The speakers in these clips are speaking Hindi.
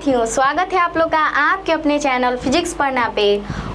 साथियों, स्वागत है आप लोग का आपके अपने चैनल फिजिक्स पढ़ना पे।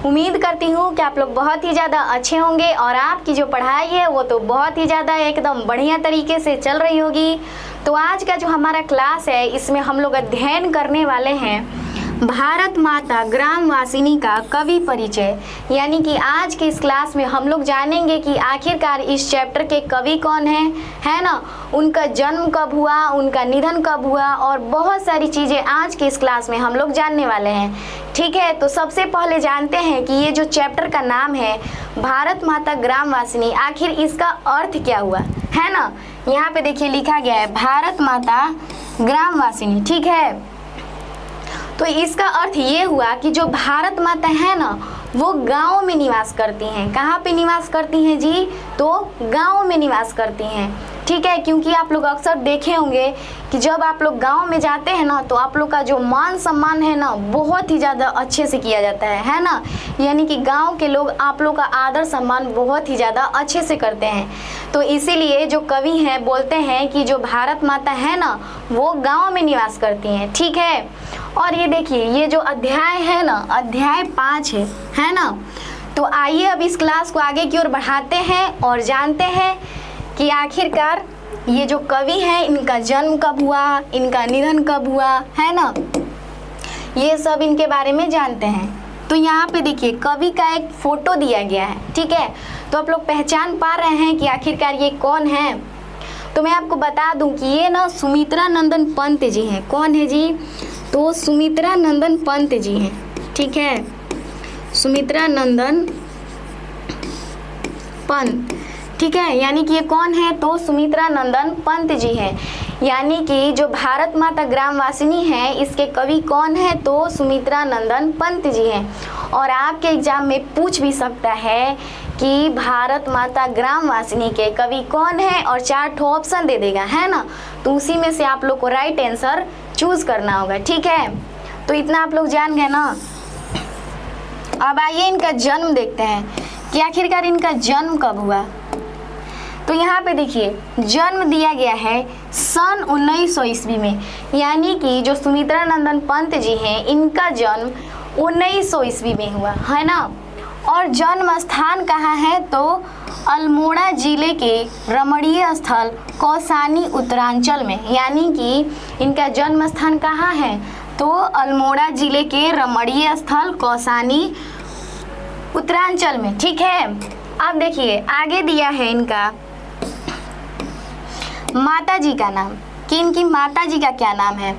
उम्मीद करती हूँ कि आप लोग बहुत ही ज़्यादा अच्छे होंगे और आपकी जो पढ़ाई है वो तो बहुत ही ज़्यादा एकदम बढ़िया तरीके से चल रही होगी। तो आज का जो हमारा क्लास है इसमें हम लोग अध्ययन करने वाले हैं भारत माता ग्रामवासिनी का कवि परिचय। यानी कि आज के इस क्लास में हम लोग जानेंगे कि आखिरकार इस चैप्टर के कवि कौन है ना, उनका जन्म कब हुआ, उनका निधन कब हुआ और बहुत सारी चीज़ें आज के इस क्लास में हम लोग जानने वाले हैं। ठीक है, तो सबसे पहले जानते हैं कि ये जो चैप्टर का नाम है भारत माता ग्रामवासिनी, आखिर इसका अर्थ क्या हुआ है ना। यहाँ पे देखिए लिखा गया है भारत माता ग्रामवासिनी। ठीक है, तो इसका अर्थ ये हुआ कि जो भारत माता है ना वो गांव में निवास करती हैं। कहाँ पे निवास करती हैं जी? तो गांव में निवास करती हैं। ठीक है, क्योंकि आप लोग अक्सर देखे होंगे कि जब आप लोग गांव में जाते हैं ना तो आप लोग का जो मान सम्मान है ना बहुत ही ज़्यादा अच्छे से किया जाता है ना। यानी कि गांव के लोग आप लोग का आदर सम्मान बहुत ही ज़्यादा अच्छे से करते हैं। तो इसीलिए जो कवि हैं बोलते हैं कि जो भारत माता है ना वो गाँव में निवास करती हैं। ठीक है, और ये देखिए ये जो अध्याय है ना, अध्याय 5 है ना। तो आइए अब इस क्लास को आगे की ओर बढ़ाते हैं और जानते हैं कि आखिरकार ये जो कवि हैं इनका जन्म कब हुआ, इनका निधन कब हुआ, है ना। ये सब इनके बारे में जानते हैं। तो यहाँ पे देखिए कवि का एक फोटो दिया गया है। ठीक है, तो आप लोग पहचान पा रहे हैं कि आखिरकार ये कौन है। तो मैं आपको बता दूं कि ये ना सुमित्रा नंदन पंत जी हैं। कौन है जी? तो सुमित्रा नंदन पंत जी हैं। ठीक है, सुमित्रा नंदन पंत। ठीक है, यानी कि ये कौन है? तो सुमित्रा नंदन पंत जी हैं। यानी कि जो भारत माता ग्रामवासिनी है इसके कवि कौन है? तो सुमित्रा नंदन पंत जी हैं। और आपके एग्जाम में पूछ भी सकता है कि भारत माता ग्रामवासिनी के कवि कौन है और 4 ऑप्शन दे देगा, है ना। तो उसी में से आप लोग को राइट आंसर चूज करना होगा। ठीक है, तो इतना आप लोग जान गए ना। अब आइए इनका जन्म देखते हैं कि आखिरकार इनका जन्म कब हुआ। तो यहाँ पे देखिए जन्म दिया गया है सन 1900 ईस्वी में। यानी कि जो सुमित्रा नंदन पंत जी हैं इनका जन्म 1900 ईस्वी में हुआ, है ना। और जन्म स्थान कहाँ है? तो अल्मोड़ा जिले के रमणीय स्थल कौसानी उत्तरांचल में। यानी कि इनका जन्म स्थान कहाँ है? तो अल्मोड़ा जिले के रमणीय स्थल कौसानी उत्तरांचल में। ठीक है, अब देखिए आगे दिया है इनका माता जी का नाम कि इनकी माता जी का क्या नाम है।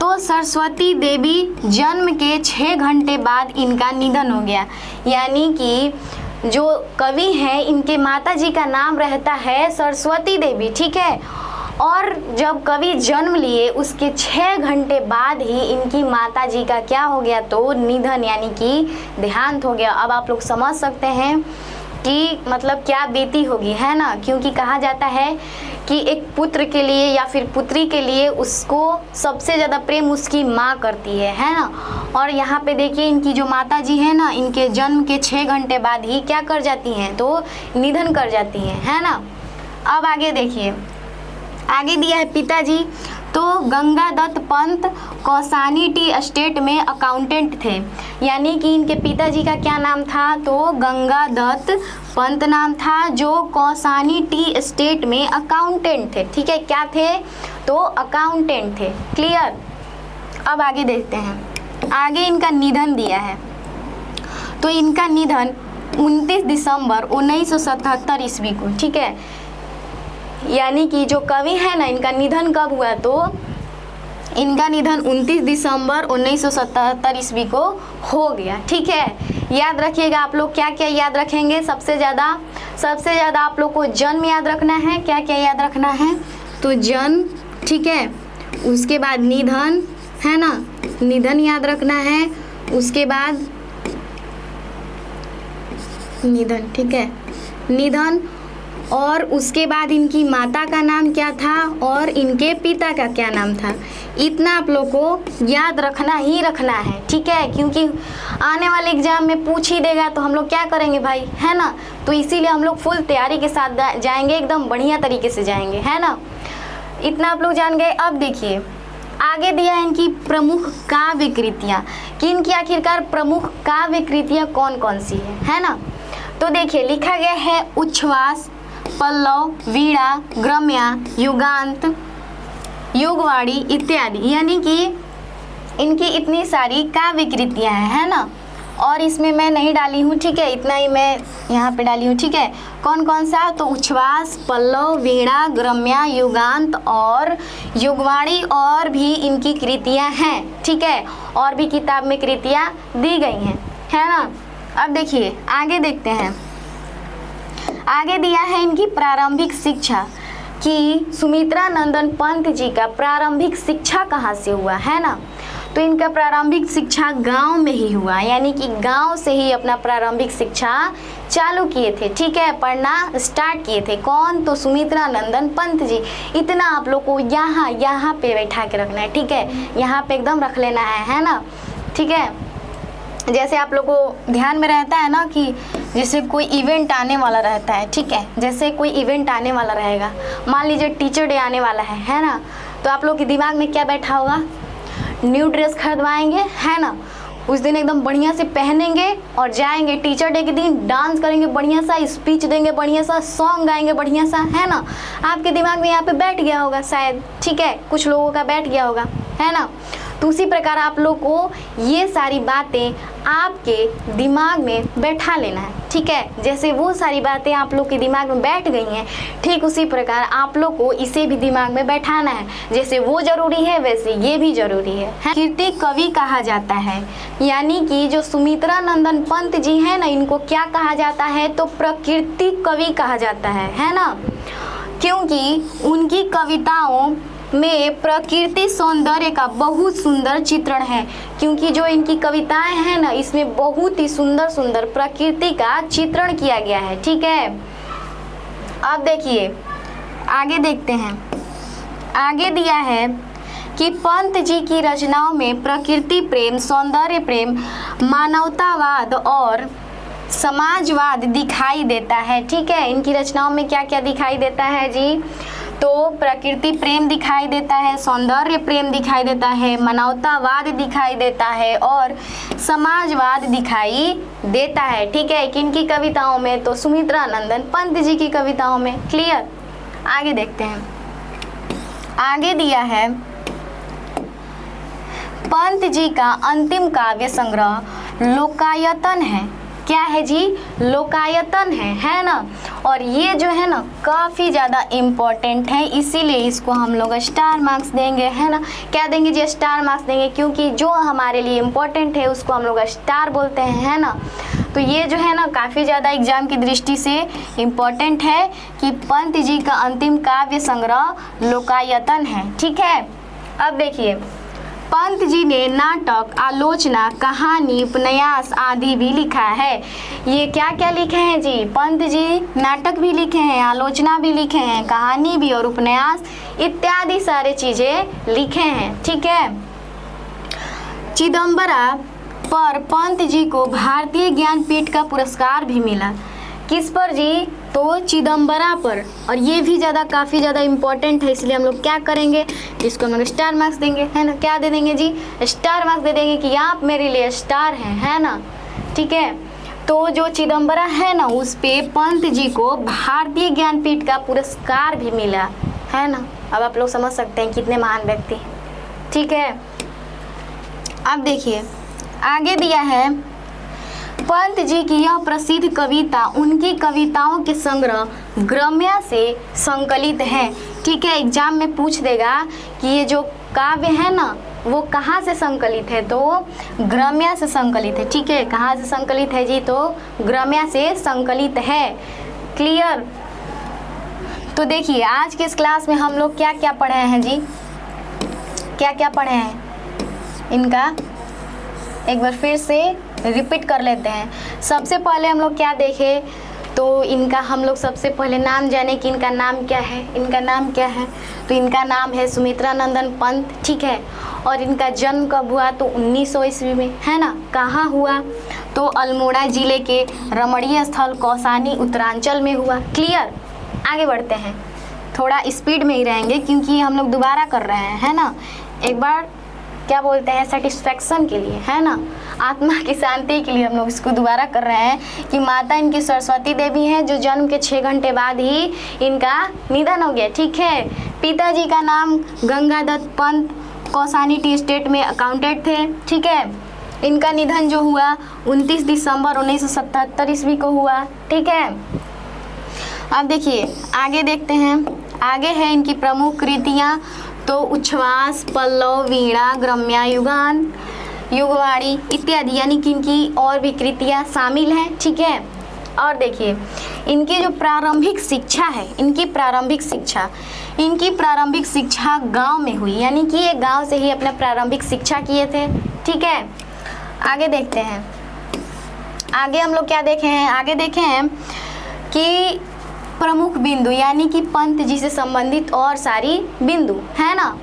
तो सरस्वती देवी जन्म के 6 घंटे बाद इनका निधन हो गया। यानी कि जो कवि हैं इनके माता जी का नाम रहता है सरस्वती देवी। ठीक है, और जब कवि जन्म लिए उसके 6 घंटे बाद ही इनकी माता जी का क्या हो गया? तो निधन, यानी कि देहांत हो गया। अब आप लोग समझ सकते हैं कि मतलब क्या बीती होगी, है ना। क्योंकि कहा जाता है कि एक पुत्र के लिए या फिर पुत्री के लिए उसको सबसे ज़्यादा प्रेम उसकी माँ करती है ना। और यहाँ पे देखिए इनकी जो माता जी है ना इनके जन्म के 6 घंटे बाद ही क्या कर जाती हैं? तो निधन कर जाती हैं, है ना। अब आगे देखिए, आगे दिया है पिताजी। तो गंगा दत्त पंत कौसानी टी एस्टेट में अकाउंटेंट थे। यानी कि इनके पिताजी का क्या नाम था? तो गंगा दत्त पंत नाम था, जो कौसानी टी एस्टेट में अकाउंटेंट थे। ठीक है, क्या थे? तो अकाउंटेंट थे। क्लियर। अब आगे देखते हैं, आगे इनका निधन दिया है। तो इनका निधन 29 दिसंबर 1977 ईस्वी को। ठीक है, यानी कि जो कवि है ना इनका निधन कब हुआ? तो इनका निधन 29 दिसंबर 1977 ईस्वी को हो गया। ठीक है, याद रखिएगा आप लोग क्या क्या याद रखेंगे। सबसे ज़्यादा आप लोग को जन्म याद रखना है। क्या क्या याद रखना है? तो जन्म, ठीक है, उसके बाद निधन, है ना, निधन याद रखना है। उसके बाद निधन, ठीक है, निधन। और उसके बाद इनकी माता का नाम क्या था और इनके पिता का क्या नाम था। इतना आप लोग को याद रखना ही रखना है। ठीक है, क्योंकि आने वाले एग्जाम में पूछ ही देगा तो हम लोग क्या करेंगे भाई, है ना। तो इसीलिए हम लोग फुल तैयारी के साथ जाएंगे, एकदम बढ़िया तरीके से जाएंगे, है ना। इतना आप लोग जान गए। अब देखिए आगे दिया है इनकी प्रमुख काव्य कृतियाँ कि इनकी आखिरकार प्रमुख काव्य कृतियाँ कौन कौन सी है ना। तो देखिए लिखा गया है उच्छ्वास, पल्लव, वीणा, ग्रम्या, युगांत, युगवाणी इत्यादि, यानी कि इनकी इतनी सारी काव्य कृतियाँ हैं, है ना। और इसमें मैं नहीं डाली हूँ, ठीक है, इतना ही मैं यहाँ पे डाली हूँ, ठीक है। कौन कौन सा, तो उच्छ्वास, पल्लव, वीणा, ग्रम्या, युगांत और युगवाणी और भी इनकी कृतियाँ हैं, ठीक है। और भी किताब में कृतियाँ दी गई हैं, है ना। अब देखिए आगे देखते हैं। आगे दिया है इनकी प्रारंभिक शिक्षा कि सुमित्रा नंदन पंत जी का प्रारंभिक शिक्षा कहाँ से हुआ, है ना। तो इनका प्रारंभिक शिक्षा गांव में ही हुआ, यानी कि गांव से ही अपना प्रारंभिक शिक्षा चालू किए थे, ठीक है, पढ़ना स्टार्ट किए थे। कौन, तो सुमित्रा नंदन पंत जी। इतना आप लोग को यहाँ पे बैठा के रखना है, ठीक है, यहाँ पे एकदम रख लेना है ना, ठीक है। जैसे आप लोग को ध्यान में रहता है ना कि जैसे कोई इवेंट आने वाला रहता है, ठीक है, जैसे कोई इवेंट आने वाला रहेगा, मान लीजिए टीचर डे आने वाला है ना, तो आप लोग के दिमाग में क्या बैठा होगा, न्यू ड्रेस खरीदवाएंगे, है ना, उस दिन एकदम बढ़िया से पहनेंगे और जाएंगे, टीचर डे के दिन डांस करेंगे, बढ़िया सा स्पीच देंगे, बढ़िया सा सॉन्ग गाएंगे, बढ़िया सा, है ना। आपके दिमाग में यहाँ पे बैठ गया होगा शायद, ठीक है, कुछ लोगों का बैठ गया होगा, है ना। तो उसी प्रकार आप लोग को ये सारी बातें आपके दिमाग में बैठा लेना है, ठीक है। जैसे वो सारी बातें आप लोग के दिमाग में बैठ गई हैं, ठीक उसी प्रकार आप लोग को इसे भी दिमाग में बैठाना है। जैसे वो जरूरी है वैसे ये भी जरूरी है। कीर्ति कवि कहा जाता है, यानी कि जो सुमित्रा नंदन पंत जी है ना, इनको क्या कहा जाता है, तो प्रकृति कवि कहा जाता है ना, क्योंकि उनकी कविताओं में प्रकृति सौंदर्य का बहुत सुंदर चित्रण है। क्योंकि जो इनकी कविताएं हैं ना, इसमें बहुत ही सुंदर सुंदर प्रकृति का चित्रण किया गया है, ठीक है। अब देखिए आगे देखते हैं। आगे दिया है कि पंत जी की रचनाओं में प्रकृति प्रेम, सौंदर्य प्रेम, मानवतावाद और समाजवाद दिखाई देता है, ठीक है। इनकी रचनाओं में क्या क्या दिखाई देता है जी, तो प्रकृति प्रेम दिखाई देता है, सौंदर्य प्रेम दिखाई देता है, मानवतावाद दिखाई देता है और समाजवाद दिखाई देता है, ठीक है, किनकी कविताओं में, तो सुमित्रा नंदन पंत जी की कविताओं में। क्लियर। आगे देखते हैं। आगे दिया है पंत जी का अंतिम काव्य संग्रह लोकायतन है। क्या है जी, लोकायतन है ना। और ये जो है ना काफ़ी ज़्यादा इम्पोर्टेंट है, इसीलिए इसको हम लोग स्टार मार्क्स देंगे, है ना। क्या देंगे जी, स्टार मार्क्स देंगे, क्योंकि जो हमारे लिए इम्पोर्टेंट है उसको हम लोग स्टार बोलते हैं, है ना। तो ये जो है ना काफ़ी ज़्यादा एग्जाम की दृष्टि से इम्पोर्टेंट है कि पंत जी का अंतिम काव्य संग्रह लोकायतन है, ठीक है। अब देखिए पंत जी ने नाटक, आलोचना, कहानी, उपन्यास आदि भी लिखा है। ये क्या क्या लिखे हैं जी, पंत जी नाटक भी लिखे हैं, आलोचना भी लिखे हैं, कहानी भी और उपन्यास इत्यादि सारे चीज़ें लिखे हैं, ठीक है। चिदम्बरा पर पंत जी को भारतीय ज्ञानपीठ का पुरस्कार भी मिला। किस पर जी, तो चिदम्बरा पर। और ये भी काफ़ी ज़्यादा इम्पोर्टेंट है, इसलिए हम लोग क्या करेंगे, इसको हम लोग स्टार मार्क्स देंगे, है ना। क्या दे देंगे जी, स्टार मार्क्स दे देंगे कि आप मेरे लिए स्टार हैं, है ना, ठीक है। तो जो चिदम्बरा है ना, उस पे पंत जी को भारतीय ज्ञानपीठ का पुरस्कार भी मिला, है ना। अब आप लोग समझ सकते हैं कितने महान व्यक्ति, ठीक है। अब देखिए आगे दिया है पंत जी की यह प्रसिद्ध कविता उनकी कविताओं के संग्रह ग्रम्या से संकलित है, ठीक है। एग्जाम में पूछ देगा कि ये जो काव्य है ना वो कहाँ से संकलित है, तो ग्रम्या से संकलित है, ठीक है। कहाँ से संकलित है जी, तो ग्रम्या से संकलित है। क्लियर। तो देखिए आज के इस क्लास में हम लोग क्या क्या पढ़े हैं जी, क्या क्या पढ़े हैं, इनका एक बार फिर से रिपीट कर लेते हैं। सबसे पहले हम लोग क्या देखे, तो इनका हम लोग सबसे पहले नाम जाने कि इनका नाम क्या है। इनका नाम क्या है, तो इनका नाम है सुमित्रा नंदन पंत, ठीक है। और इनका जन्म कब हुआ, तो 1900 ईस्वी में, है ना। कहाँ हुआ, तो अल्मोड़ा जिले के रमणीय स्थल कौसानी उत्तरांचल में हुआ। क्लियर। आगे बढ़ते हैं, थोड़ा स्पीड में ही रहेंगे क्योंकि हम लोग दोबारा कर रहे हैं, है ना। एक बार क्या बोलते हैं सेटिस्फेक्शन के लिए, है ना, आत्मा की शांति के लिए हम लोग इसको दोबारा कर रहे हैं कि माता इनकी सरस्वती देवी हैं, जो जन्म के 6 घंटे बाद ही इनका निधन हो गया। ठीक है। पिताजी का नाम गंगादत्त पंत कौसानी टी स्टेट में अकाउंटेंट थे। ठीक है। इनका निधन जो हुआ 29 दिसंबर 1977 ईस्वी को हुआ। ठीक है। अब देखिए आगे देखते हैं। आगे है इनकी प्रमुख कृतियाँ, तो उच्छ्वास, पल्लव, वीणा, ग्रम्या, युगान, युगवाणी इत्यादि, यानी कि इनकी और भी कृतियाँ शामिल हैं। ठीक है। और देखिए इनकी जो प्रारंभिक शिक्षा है, इनकी प्रारंभिक शिक्षा गांव में हुई, यानी कि ये गांव से ही अपना प्रारंभिक शिक्षा किए थे। ठीक है। आगे देखते हैं। आगे हम लोग क्या देखे हैं, आगे देखे हैं कि प्रमुख बिंदु, यानी कि पंत जी से संबंधित और सारी बिंदु, है ना।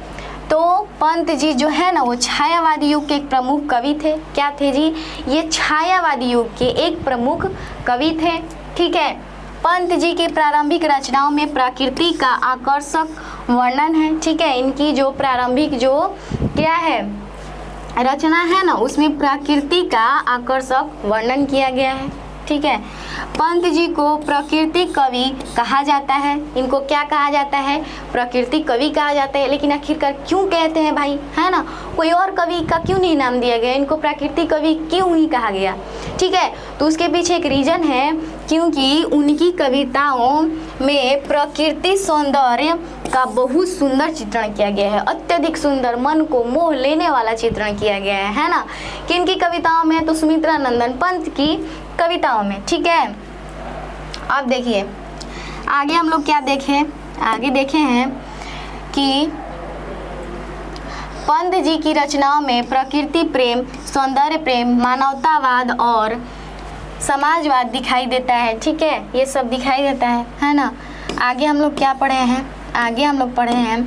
तो पंत जी जो है ना वो छायावादी युग के एक प्रमुख कवि थे। क्या थे जी? ये छायावादी युग के एक प्रमुख कवि थे। ठीक है। पंत जी की प्रारंभिक रचनाओं में प्रकृति का आकर्षक वर्णन है। ठीक है। इनकी जो प्रारंभिक जो क्या है रचना है ना, उसमें प्रकृति का आकर्षक वर्णन किया गया है। ठीक है। पंत जी को प्रकृति कवि कहा जाता है। इनको क्या कहा जाता है? प्रकृति कवि कहा जाता है। लेकिन आखिरकार क्यों कहते हैं भाई, है ना, कोई और कवि का क्यों नहीं नाम दिया गया, इनको प्रकृति कवि क्यों ही कहा गया? ठीक है। तो उसके पीछे एक रीजन है, क्योंकि उनकी कविताओं में प्रकृति सौंदर्य का बहुत सुंदर चित्रण किया गया है, अत्यधिक सुंदर, मन को मोह लेने वाला चित्रण किया गया है ना, किनकी कविताओं में? तो सुमित्रा नंदन पंत की कविताओं में। ठीक है। अब देखिए आगे हम लोग क्या देखें, आगे देखे हैं कि पंत जी की रचनाओं में प्रकृति प्रेम, सौंदर्य प्रेम, मानवतावाद और समाजवाद दिखाई देता है। ठीक है। ये सब दिखाई देता है ना। आगे हम लोग क्या पढ़े हैं, आगे हम लोग पढ़े हैं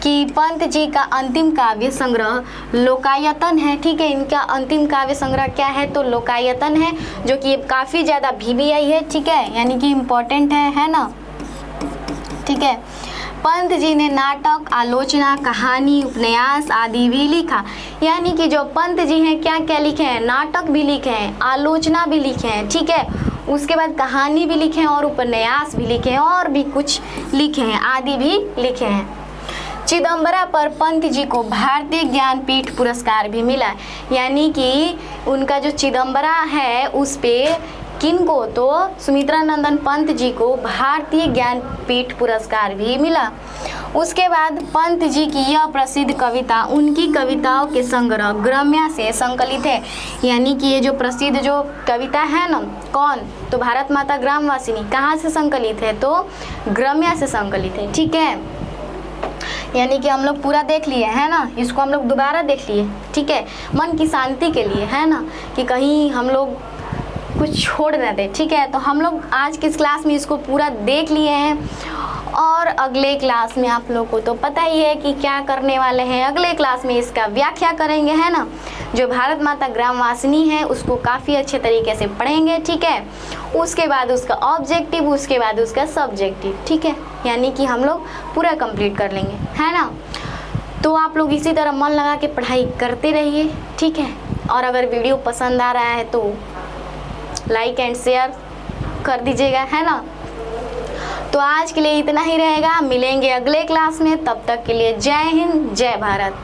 कि पंत जी का अंतिम काव्य संग्रह लोकायतन है। ठीक है। इनका अंतिम काव्य संग्रह क्या है? तो लोकायतन है, जो कि काफ़ी ज़्यादा VBI है। ठीक है। यानी कि इम्पोर्टेंट है ना। ठीक है। पंत जी ने नाटक, आलोचना, कहानी, उपन्यास आदि भी लिखा। यानी कि जो पंत जी हैं क्या क्या लिखे हैं? नाटक भी लिखे हैं, आलोचना भी लिखे हैं। ठीक है। उसके बाद कहानी भी लिखे हैं और उपन्यास भी लिखे हैं और भी कुछ लिखे हैं, आदि भी लिखे हैं। चिदम्बरा पर पंत जी को भारतीय ज्ञानपीठ पुरस्कार भी मिला। यानी कि उनका जो चिदम्बरा है उस पे किनको? तो सुमित्रा नंदन पंत जी को भारतीय ज्ञानपीठ पुरस्कार भी मिला। उसके बाद पंत जी की यह प्रसिद्ध कविता उनकी कविताओं के संग्रह ग्रम्या से संकलित है। यानी कि ये जो प्रसिद्ध जो कविता है ना, कौन? तो भारत माता ग्रामवासिनी कहाँ से संकलित है? तो ग्रम्या से संकलित है। ठीक है। यानी कि हम लोग पूरा देख लिए है ना, इसको हम लोग दोबारा देख लिए। ठीक है। मन की शांति के लिए, है ना, कि कहीं हम लोग कुछ छोड़ ना दे। ठीक है। तो हम लोग आज की इस क्लास में इसको पूरा देख लिए हैं और अगले क्लास में आप लोग को तो पता ही है कि क्या करने वाले हैं। अगले क्लास में इसका व्याख्या करेंगे, है ना, जो भारत माता ग्रामवासिनी है उसको काफ़ी अच्छे तरीके से पढ़ेंगे। ठीक है। उसके बाद उसका ऑब्जेक्टिव, उसके बाद उसका सब्जेक्टिव। ठीक है। यानी कि हम लोग पूरा कंप्लीट कर लेंगे, है ना। तो आप लोग इसी तरह मन लगा के पढ़ाई करते रहिए। ठीक है। और अगर वीडियो पसंद आ रहा है तो लाइक एंड शेयर कर दीजिएगा, है ना। तो आज के लिए इतना ही रहेगा, मिलेंगे अगले क्लास में। तब तक के लिए जय हिंद, जय भारत।